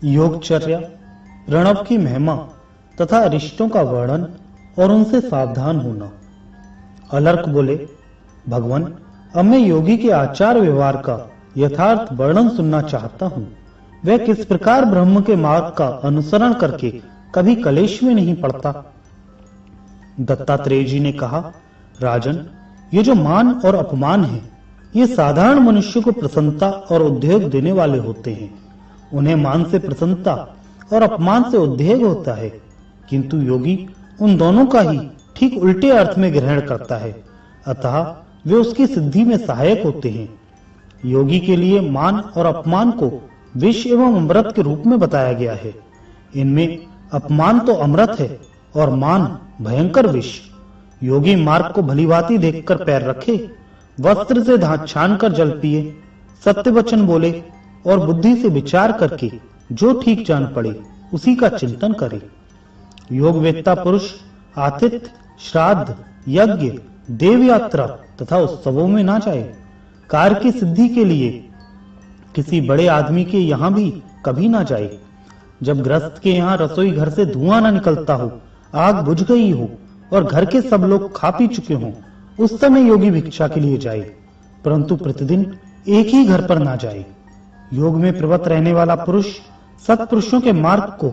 योगचर्या, प्रणव की महिमा तथा रिश्तों का वर्णन और उनसे सावधान होना। अलर्क बोले, भगवान, अब मैं योगी के आचार व्यवहार का यथार्थ वर्णन सुनना चाहता हूँ। वह किस प्रकार ब्रह्म के मार्ग का अनुसरण करके कभी कलेश में नहीं पड़ता। दत्तात्रेय जी ने कहा, राजन, ये जो मान और अपमान है, ये साधारण मनुष्य को प्रसन्नता और उद्योग देने वाले होते हैं। उन्हें मान से प्रसन्नता और अपमान से उद्योग होता है, किंतु योगी उन दोनों का ही ठीक उल्टे अर्थ में ग्रहण करता है, अतः वे उसकी सिद्धि में सहायक होते हैं। योगी के लिए मान और अपमान को विष एवं अमृत के रूप में बताया गया है। इनमें अपमान तो अमृत है और मान भयंकर विष। योगी मार्ग को भलीभांति देखकर पैर रखे, वस्त्र से दांत छान कर जल पिए, सत्य वचन बोले और बुद्धि से विचार करके जो ठीक जान पड़े उसी का चिंतन करे। योग वेत्ता पुरुष आतिथ्य, श्राद्ध, यज्ञ, देव यात्रा तथा उत्सवों में ना जाए। कार्य की सिद्धि के लिए किसी बड़े आदमी के यहाँ भी कभी ना जाए। जब गृहस्थ के यहाँ रसोई घर से धुआं ना निकलता हो, आग बुझ गई हो और घर के सब लोग खा पी चुके हों, उस समय योगी भिक्षा के लिए जाए, परंतु प्रतिदिन एक ही घर पर ना जाए। योग में प्रवृत्त रहने वाला पुरुष सत्पुरुषों के मार्ग को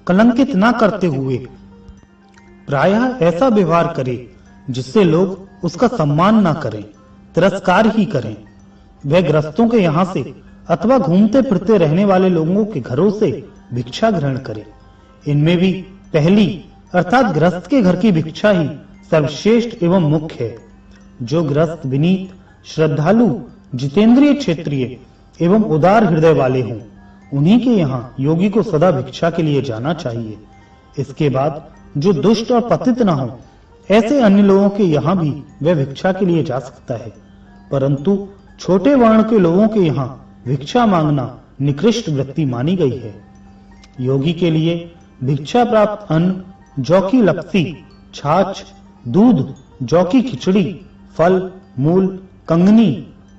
कलंकित ना करते हुए प्रायः ऐसा व्यवहार करे जिससे लोग उसका सम्मान ना करें, तिरस्कार ही करें। वह गृहस्थों के यहाँ से अथवा घूमते फिरते रहने वाले लोगों के घरों से भिक्षा ग्रहण करे। इनमें भी पहली अर्थात गृहस्थ के घर की भिक्षा ही सर्वश्रेष्ठ एवं मुख्य है। जो गृहस्थ विनीत, श्रद्धालु, जितेंद्रिय, क्षेत्रीय एवं उदार हृदय वाले हों, उन्हीं के यहाँ योगी को सदा भिक्षा के लिए जाना चाहिए। इसके बाद जो दुष्ट और पतित न हो, ऐसे अन्य लोगों के यहाँ भी वह भिक्षा के लिए जा सकता है, परंतु छोटे वर्ण के लोगों के यहाँ भिक्षा मांगना निकृष्ट वृत्ति मानी गई है। योगी के लिए भिक्षा प्राप्त अन्न जौ की लपसी, छाछ, दूध, जौ की खिचड़ी, फल, मूल, कंगनी,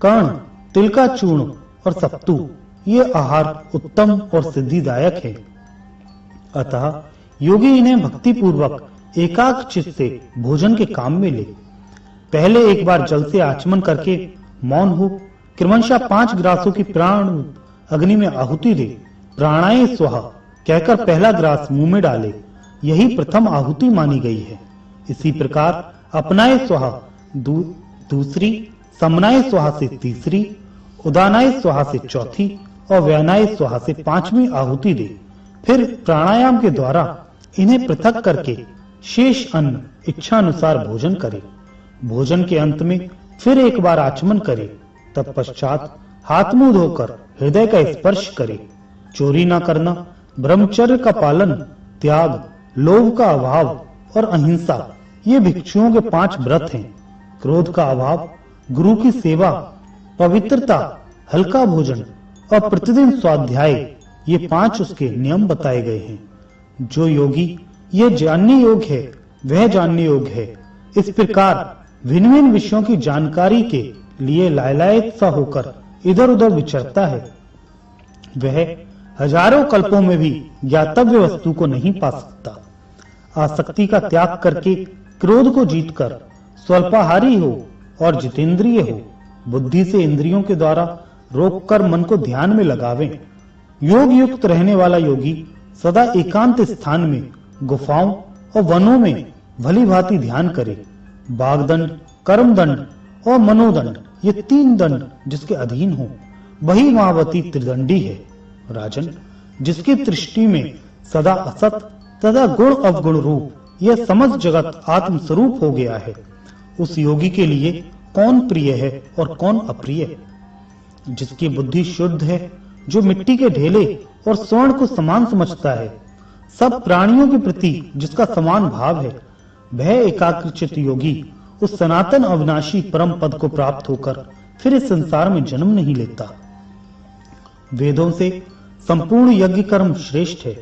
कर्ण, तिल का चूर्ण और सत्तू, ये आहार उत्तम और सिद्धिदायक है। अतः योगी इन्हें भक्ति पूर्वक एकाग्र चित्त से भोजन के काम में ले। पहले एक बार जल से आचमन करके मौन हो, क्रमशः 5 ग्रासों की प्राण अग्नि में आहुति दे। प्राणाय स्वाहा कहकर पहला ग्रास मुंह में डाले, यही प्रथम आहुति मानी गई है। इसी प्रकार अपनाय स्वाहा दूसरी, समनाय स्वाहा से तीसरी, उदानाय स्वाहा से चौथी और व्यानाय स्वाहा से 5वीं आहुति दे। फिर प्राणायाम के द्वारा इन्हें पृथक करके शेष अन्न इच्छानुसार भोजन करे। भोजन के अंत में फिर एक बार आचमन करे, तत्पश्चात हाथ मुंह धोकर हृदय का स्पर्श करे। चोरी न करना, ब्रह्मचर्य का पालन, त्याग, लोभ का अभाव और अहिंसा, ये भिक्षुओं के 5 व्रत हैं। क्रोध का अभाव, गुरु की सेवा, पवित्रता, हल्का भोजन और प्रतिदिन स्वाध्याय, ये 5 उसके नियम बताए गए हैं। जो योगी यह जानने योग्य है, वह जानने योग्य है। इस प्रकार भिन्न भिन्न विषयों की जानकारी के लिए लालायित सा होकर इधर उधर विचरता है, वह हजारों कल्पों में भी ज्ञातव्य वस्तु को नहीं पा सकता। आसक्ति का त्याग करके क्रोध को जीतकर स्वल्पाहारी हो और जितेंद्रिय हो, बुद्धि से इंद्रियों के द्वारा रोककर मन को ध्यान में लगावे। योग युक्त रहने वाला योगी सदा एकांत स्थान में, गुफाओं और वनों में भली भांति ध्यान करे। बागदंड, कर्मदंड और मनोदंड, ये 3 दंड जिसके अधीन हो, वही महावती त्रिदंडी है। राजन, जिसकी दृष्टि में सदा असत तथा गुण अवगुण रूप यह समस्त जगत आत्म स्वरूप हो गया है, उस योगी के लिए कौन प्रिय है और कौन अप्रिय है। जिसकी बुद्धि शुद्ध है, जो मिट्टी के ढेले और स्वर्ण को समान समझता है, सब प्राणियों के प्रति जिसका समान भाव है, वह एकाग्रचित्त योगी उस सनातन अविनाशी परम पद को प्राप्त होकर फिर इस संसार में जन्म नहीं लेता। वेदों से संपूर्ण यज्ञ कर्म श्रेष्ठ है।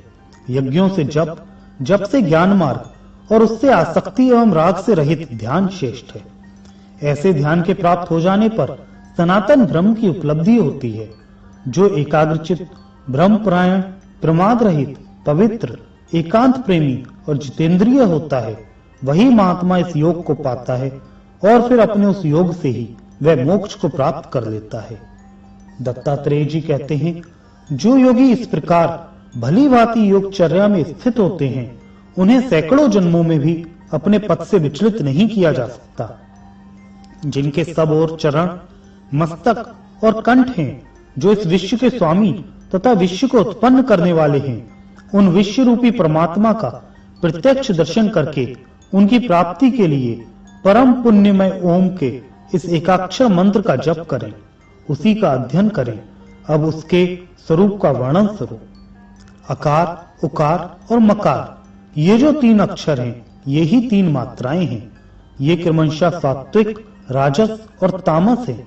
यज्ञों से जप, जप से ज्ञान मार्ग और उससे आसक्ति एवं राग से रहित ध्यान श्रेष्ठ है। ऐसे ध्यान के प्राप्त हो जाने पर सनातन ब्रह्म की उपलब्धि होती है। जो एकाग्रचित्त, ब्रह्मपरायण, प्रमाद रहित, पवित्र, एकांत प्रेमी और जितेंद्रिय होता है, वही महात्मा इस योग को पाता है और फिर अपने उस योग से ही वह मोक्ष को प्राप्त कर लेता है। दत्तात्रेय जी कहते हैं, जो योगी इस प्रकार भली भांति योगचर्या में स्थित होते हैं, उन्हें सैकड़ों जन्मों में भी अपने पद से विचलित नहीं किया जा सकता। जिनके सब ओर चरण, मस्तक और कंठ हैं, जो इस विश्व के स्वामी तथा विश्व को उत्पन्न करने वाले हैं, उन विश्व रूपी परमात्मा का प्रत्यक्ष दर्शन करके उनकी प्राप्ति के लिए परम पुण्यमय ओम के इस एकाक्षर मंत्र का जप करें, उसी का अध्ययन करें। अब उसके स्वरूप का वर्णन करो। अकार, उकार और मकार, ये जो 3 अक्षर हैं, ये ही 3 मात्राएं हैं। ये क्रमशः सात्विक, राजस और तामस है।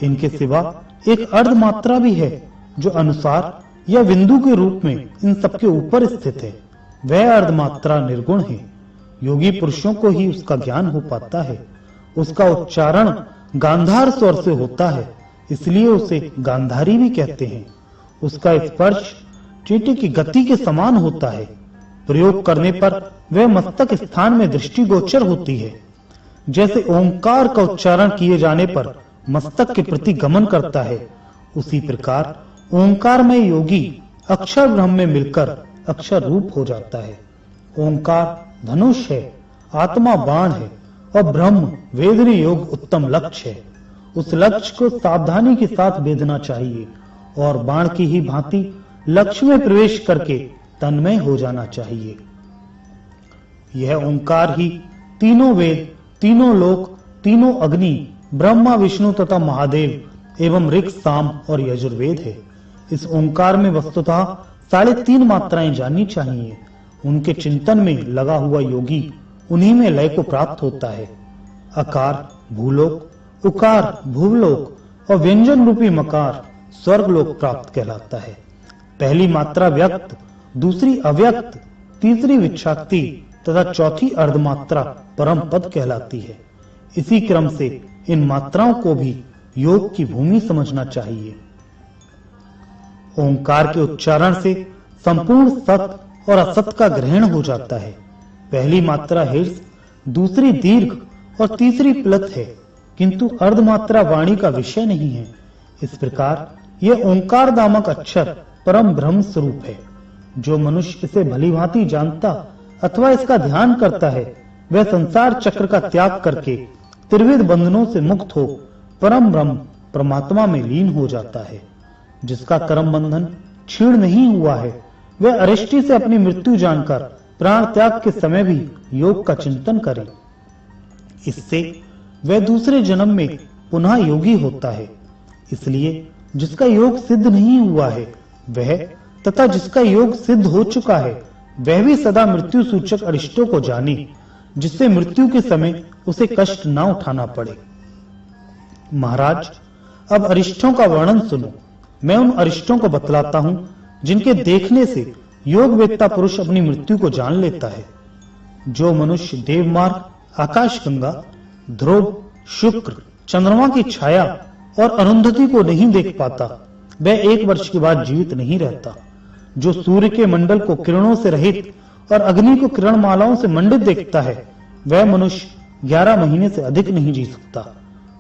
इनके सिवा एक अर्ध मात्रा भी है, जो अनुसार या बिंदु के रूप में इन सबके ऊपर स्थित है। वह अर्ध मात्रा निर्गुण है। योगी पुरुषों को ही उसका ज्ञान हो पाता है। उसका उच्चारण गांधार स्वर से होता है, इसलिए उसे गांधारी भी कहते हैं। उसका स्पर्श चींटी की गति के समान होता है। प्रयोग करने पर वह मस्तक स्थान में दृष्टिगोचर होती है। जैसे ओंकार का उच्चारण किए जाने पर मस्तक के प्रति गमन करता है, उसी प्रकार ओंकार में योगी अक्षर ब्रह्म में मिलकर अक्षर रूप हो जाता है। ओंकार धनुष है, आत्मा बाण है और ब्रह्म वेदनी योग उत्तम लक्ष्य है। उस लक्ष्य को सावधानी के साथ भेदना चाहिए और बाण की ही भांति लक्ष्य में प्रवेश करके तन्मय हो जाना चाहिए। यह ओंकार ही तीनों वेद, तीनों लोक, तीनों अग्नि, ब्रह्मा, विष्णु तथा महादेव एवं ऋक्, साम और यजुर्वेद है। इस ओंकार में वस्तुतः 3.5 मात्राएं जाननी चाहिए। उनके चिंतन में लगा हुआ योगी उन्हीं में लय को प्राप्त होता है। अकार भूलोक, उकार भूलोक और व्यंजन रूपी मकार स्वर्गलोक प्राप्त कहलाता है। पहली मात्रा व्यक्त, दूसरी अव्यक्त, तीसरी विच्छाक्ति तथा चौथी अर्धमात्रा परम पद कहलाती है। इसी क्रम से इन मात्राओं को भी योग की भूमि समझना चाहिए। ओंकार के उच्चारण से संपूर्ण सत और असत का ग्रहण हो जाता है। पहली मात्रा हिर्स, दूसरी दीर्घ और तीसरी प्लत है, किंतु अर्धमात्रा वाणी का विषय नहीं है। इस प्रकार यह ओंकार नामक अक्षर परम ब्रह्म स्वरूप है। जो मनुष्य इसे भलीभांति जानता अथवा इसका ध्यान करता है, वह संसार चक्र का त्याग करके त्रिविध बंधनों से मुक्त हो परम ब्रह्म परमात्मा में लीन हो जाता है। जिसका कर्म बंधन क्षीण नहीं हुआ है, वह अरिष्टि से अपनी मृत्यु जानकर प्राण त्याग के समय भी योग का चिंतन करे। इससे वह दूसरे जन्म में पुनः योगी होता है। इसलिए जिसका योग सिद्ध नहीं हुआ है वह, तथा जिसका योग सिद्ध हो चुका है वह भी सदा मृत्यु सूचक अरिष्टों को जाने, जिससे मृत्यु के समय उसे कष्ट न उठाना पड़े। महाराज, अब अरिष्टों का वर्णन सुनो। मैं उन अरिष्टों को बतलाता हूं जिनके देखने से योग वेत्ता पुरुष अपनी मृत्यु को जान लेता है। जो मनुष्य देवमार्ग, आकाशगंगा, ध्रुव, शुक्र, चंद्रमा की छाया और अरुंधति को नहीं देख पाता, वह 1 वर्ष के बाद जीवित नहीं रहता। जो सूर्य के मंडल को किरणों से रहित और अग्नि को किरण मालाओं से मंडित देखता है, वह मनुष्य 11 महीने से अधिक नहीं जी सकता।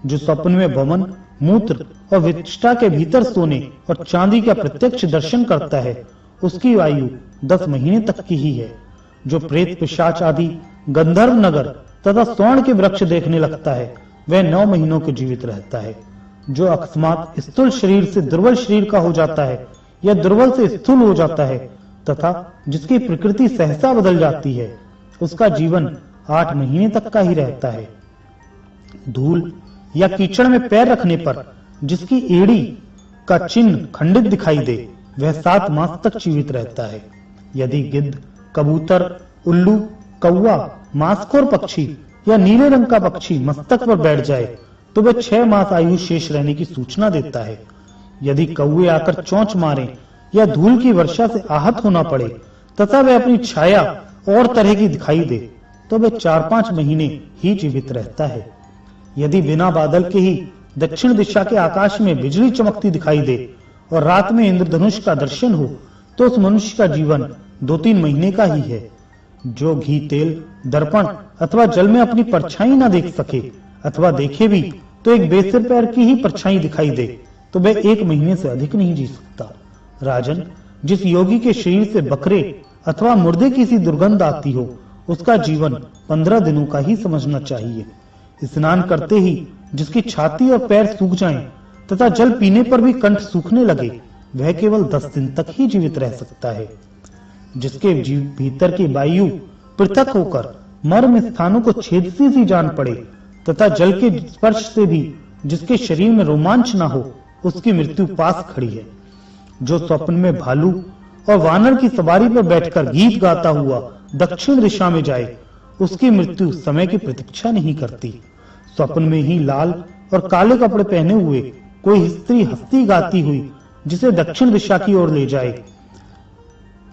जो स्वप्न में भवन, मूत्र और विष्ठा के भीतर सोने और चांदी का प्रत्यक्ष दर्शन करता है, उसकी आयु 10 महीने तक की ही है। जो प्रेत, पिशाच आदि गंधर्व नगर तथा स्वर्ण के वृक्ष देखने लगता है, वह 9 महीनों के जीवित रहता है। जो अकस्मात स्थूल शरीर से दुर्बल शरीर का हो जाता है या दुर्बल से स्थूल हो जाता है तथा जिसकी प्रकृति सहसा बदल जाती है, उसका जीवन 8 महीने तक का ही रहता है। धूल या कीचड़ में पैर रखने पर जिसकी एड़ी का चिन्ह खंडित दिखाई दे, वह 7 मास तक जीवित रहता है। यदि गिद्ध, कबूतर, उल्लू, कौवा, मांसखोर पक्षी या नीले रंग का पक्षी मस्तक पर बैठ जाए तो वह 6 मास आयु शेष रहने की सूचना देता है। यदि कौवे आकर चोंच मारे या धूल की वर्षा से आहत होना पड़े तथा वह अपनी छाया और तरह की दिखाई दे, तो वह 4-5 महीने ही जीवित रहता है। यदि बिना बादल के ही दक्षिण दिशा के आकाश में बिजली चमकती दिखाई दे और रात में इंद्रधनुष का दर्शन हो, तो उस मनुष्य का जीवन 2-3 महीने का ही है। जो घी, तेल, दर्पण अथवा जल में अपनी परछाई ना देख सके अथवा देखे भी तो एक बेसिर पैर की ही परछाई दिखाई दे, तो वह 1 महीने से अधिक नहीं जी सकता। राजन, जिस योगी के शरीर से बकरे अथवा मुर्दे की सी दुर्गंध आती हो, उसका जीवन 15 दिनों का ही समझना चाहिए। स्नान करते ही जिसकी छाती और पैर सूख जाएं तथा जल पीने पर भी कंठ सूखने लगे, वह केवल 10 दिन तक ही जीवित रह सकता है। जिसके भीतर की वायु पृथक होकर मर्म स्थानों को छेदती सी जान पड़े तथा जल के स्पर्श से भी जिसके शरीर में रोमांच न हो, उसकी मृत्यु पास खड़ी है। जो स्वप्न में भालू और वानर की सवारी पर बैठकर गीत गाता हुआ दक्षिण दिशा में जाए, उसकी मृत्यु समय की प्रतीक्षा नहीं करती। स्वप्न में ही लाल और काले कपड़े पहने हुए कोई स्त्री हंसती गाती हुई जिसे दक्षिण दिशा की ओर ले जाए,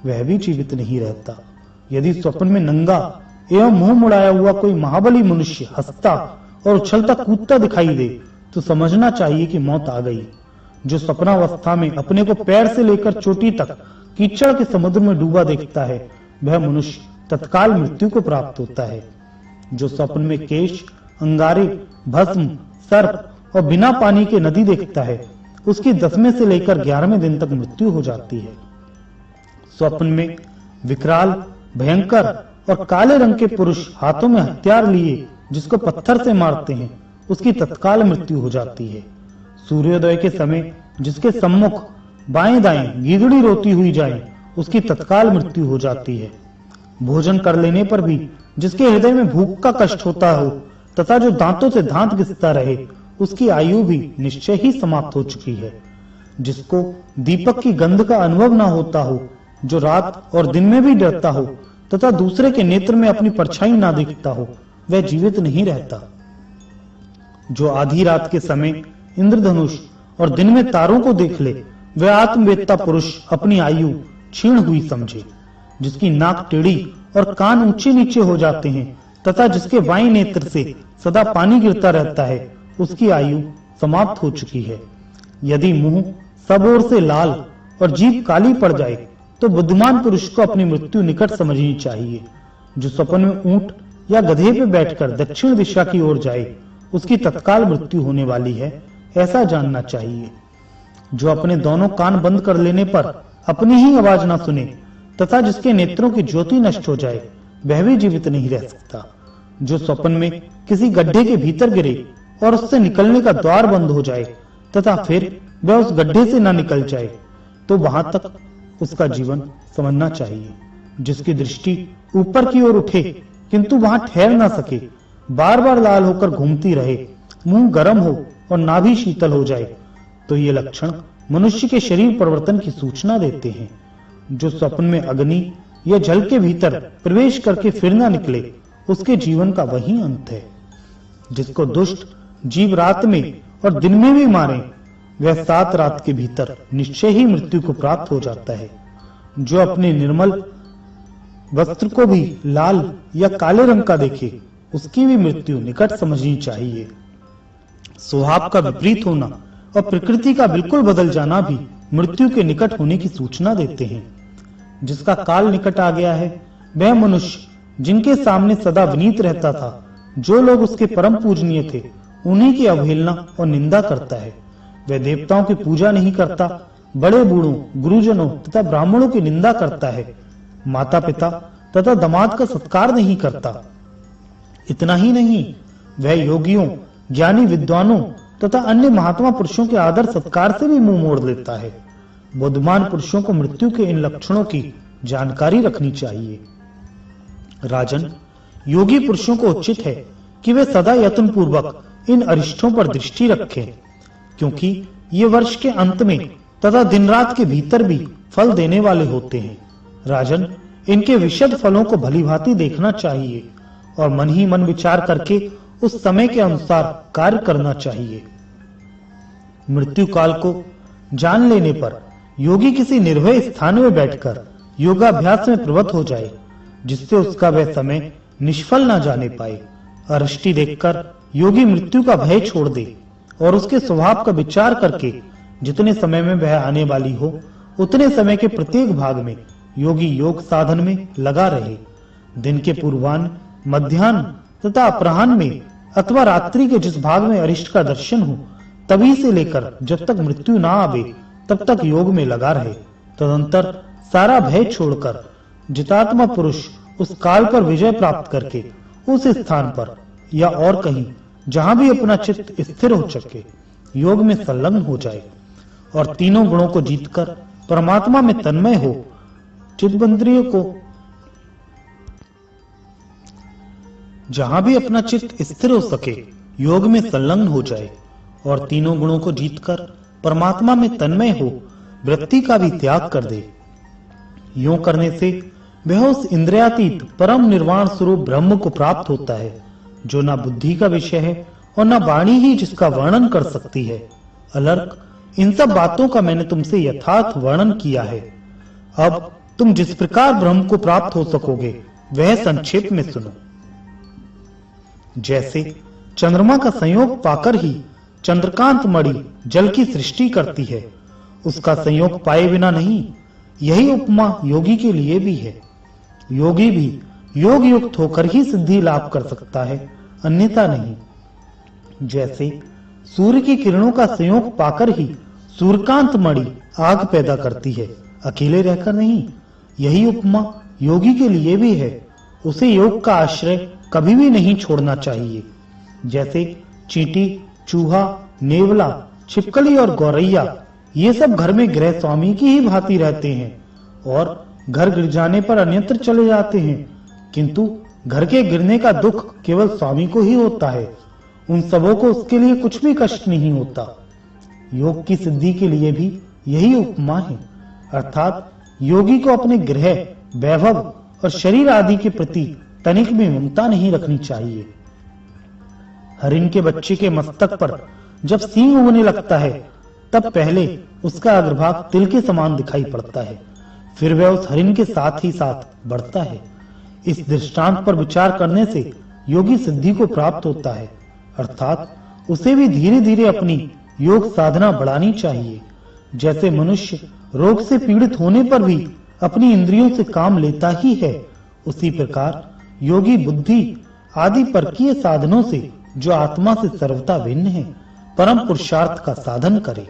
वह भी जीवित नहीं रहता। यदि स्वप्न में नंगा एवं मुंह मुड़ाया हुआ कोई महाबली मनुष्य हंसता और उछलता कूदता दिखाई दे, तो समझना चाहिए कि मौत आ गई। जो स्वप्नावस्था में अपने को पैर से लेकर चोटी तक कीचड़ के समुद्र में डूबा देखता है, वह मनुष्य तत्काल मृत्यु को प्राप्त होता है। जो स्वप्न में केश, अंगारे, भस्म, सर्प और बिना पानी के नदी देखता है, उसकी 10वें से लेकर 11वें दिन तक मृत्यु हो जाती है। स्वप्न में विकराल, भयंकर और काले रंग के पुरुष हाथों में हथियार लिए जिसको पत्थर से मारते हैं, उसकी तत्काल मृत्यु हो जाती है। सूर्योदय के समय जिसके सम्मुख बाएं दाएं गीदड़ी रोती हुई जाए, उसकी तत्काल मृत्यु हो जाती है। भोजन कर लेने पर भी जिसके हृदय में भूख का कष्ट होता हो तथा जो दांतों से दांत घिसता रहे, उसकी आयु भी निश्चय ही समाप्त हो चुकी है। जिसको दीपक की गंध का अनुभव ना होता हो, जो रात और दिन में भी डरता हो तथा दूसरे के नेत्र में अपनी परछाई ना दिखता हो, वह जीवित नहीं रहता। जो आधी रात के समय इंद्रधनुष और दिन में तारों को देख ले, वह आत्मवेत्ता पुरुष अपनी आयु क्षीण हुई समझे। जिसकी नाक टेढ़ी और कान ऊंचे नीचे हो जाते हैं तथा जिसके बाएं नेत्र से सदा पानी गिरता रहता है, उसकी आयु समाप्त हो चुकी है। यदि मुंह सब ओर से लाल और जीभ काली पड़ जाए, तो बुद्धिमान पुरुष को अपनी मृत्यु निकट समझनी चाहिए। जो स्वप्न में ऊंट या गधे पे बैठकर दक्षिण दिशा की ओर जाए, उसकी तत्काल मृत्यु होने वाली है, ऐसा जानना चाहिए। जो अपने दोनों कान बंद कर लेने पर अपनी ही आवाज ना सुने तथा जिसके नेत्रों की ज्योति नष्ट हो जाए, वह भी जीवित नहीं रह सकता। जो स्वप्न में किसी गड्ढे के भीतर गिरे और उससे निकलने का द्वार बंद हो जाए तथा फिर वह उस गड्ढे से ना निकल जाए, तो वहां तक उसका जीवन समझना चाहिए। जिसकी दृष्टि ऊपर की ओर उठे किंतु वहां ठहर ना सके, बार बार लाल होकर घूमती रहे, मुंह गर्म हो और नाभि शीतल हो जाए, तो ये लक्षण मनुष्य के शरीर परिवर्तन की सूचना देते हैं। जो स्वप्न में अग्नि या जल के भीतर प्रवेश करके फिर ना निकले, उसके जीवन का वही अंत है। जिसको दुष्ट जीव रात में और दिन में भी मारे, वह 7 रात के भीतर निश्चय ही मृत्यु को प्राप्त हो जाता है। जो अपने निर्मल वस्त्र को भी लाल या काले रंग का देखे, उसकी भी मृत्यु निकट समझनी चाहिए। स्वभाव का विपरीत होना और प्रकृति का बिल्कुल बदल जाना भी मृत्यु के निकट होने की सूचना देते हैं। जिसका काल निकट आ गया है, वह मनुष्य जिनके सामने सदा विनीत रहता था, जो लोग उसके परम पूजनीय थे, उन्हीं की अवहेलना और निंदा करता है। वह देवताओं की पूजा नहीं करता, बड़े बूढ़ों, गुरुजनों तथा ब्राह्मणों की निंदा करता है, माता पिता तथा दामाद का सत्कार नहीं करता। इतना ही नहीं, वह योगियों, ज्ञानी विद्वानों तथा अन्य महात्मा पुरुषों के आदर सत्कार से भी मुंह मोड़ लेता है। बुद्धिमान पुरुषों को मृत्यु के इन लक्षणों की जानकारी रखनी चाहिए। राजन, योगी पुरुषों को उचित है कि वे सदा यत्न पूर्वक इन अरिष्टों पर दृष्टि रखें, क्योंकि ये वर्ष के अंत में तथा दिन रात के भीतर भी फल देने वाले होते हैं। राजन, इनके विशद फलों को भलीभांति देखना चाहिए और मन ही मन विचार करके उस समय के अनुसार कार्य करना चाहिए। मृत्यु काल को जान लेने पर योगी किसी निर्भय स्थान में बैठकर योगाभ्यास में प्रवृत्त हो जाए, जिससे उसका वह समय निष्फल ना जाने पाए। अरिष्टि देखकर योगी मृत्यु का भय छोड़ दे और उसके स्वभाव का विचार करके जितने समय में वह आने वाली हो, उतने समय के प्रत्येक भाग में योगी योग साधन में लगा रहे। दिन के पूर्वाह्न, मध्याह्न तथा अपराह्न में अथवा रात्रि के जिस भाग में अरिष्ट का दर्शन हो, तभी से लेकर जब तक मृत्यु ना आवे तब तक योग में लगा रहे। तदंतर सारा भय छोड़कर जितात्मा पुरुष उस काल पर विजय प्राप्त करके उस स्थान पर या और कहीं जहां भी अपना चित्त स्थिर हो सके योग में संलग्न हो जाए और तीनों गुणों को जीतकर परमात्मा में तन्मय हो। चित्तबंद्रियों को जहां भी अपना चित्त स्थिर हो सके योग में संलग्न हो जाए और तीनों गुणों को जीतकर परमात्मा में तन्मय हो, वृत्ति का भी त्याग कर दे। यूं करने से वह उस इंद्रियातीत परम निर्वाण स्वरूप ब्रह्म को प्राप्त होता है, जो ना बुद्धि का विषय है और ना वाणी ही जिसका वर्णन कर सकती है। अलर्क, इन सब बातों का मैंने तुमसे यथार्थ वर्णन किया है। अब तुम जिस प्रकार ब्रह्म को प्राप्त हो सकोगे वह संक्षेप में सुनो। जैसे चंद्रमा का संयोग पाकर ही चंद्रकांत मणि जल की सृष्टि करती है, उसका संयोग पाए बिना नहीं। यही उपमा योगी के लिए भी है। योगी भी योग युक्त होकर ही सिद्धि लाभ कर सकता है, अन्यथा नहीं। जैसे सूर्य की किरणों का संयोग पाकर ही सूर्यकांत मणि आग पैदा करती है, अकेले रहकर नहीं। यही उपमा योगी के लिए भी है। उसे योग का आश्रय कभी भी नहीं छोड़ना चाहिए। जैसे चींटी, चूहा, नेवला, छिपकली और गौरैया ये सब घर में गृह स्वामी की ही भांति रहते हैं और घर गिर जाने पर अन्यत्र चले जाते हैं, किंतु घर के गिरने का दुख केवल स्वामी को ही होता है। उन सबों को उसके लिए कुछ भी कष्ट नहीं होता। योग की सिद्धि के लिए भी यही उपमा है, अर्थात योगी को अपने गृह, वैभव और शरीर आदि के प्रति तनिक भी ममता नहीं रखनी चाहिए। हरिण के बच्चे के मस्तक पर जब सींग उगने लगता है तब पहले उसका अग्रभाग तिल के समान दिखाई पड़ता है, फिर वह उस हरिण के साथ ही साथ बढ़ता है। इस दृष्टांत पर विचार करने से योगी सिद्धि को प्राप्त होता है, अर्थात उसे भी धीरे धीरे अपनी योग साधना बढ़ानी चाहिए। जैसे मनुष्य रोग से पीड़ित होने पर भी अपनी इंद्रियों से काम लेता ही है, उसी प्रकार योगी बुद्धि आदि परकीय साधनों से जो आत्मा से सर्वथा भिन्न है, परम पुरुषार्थ का साधन करे।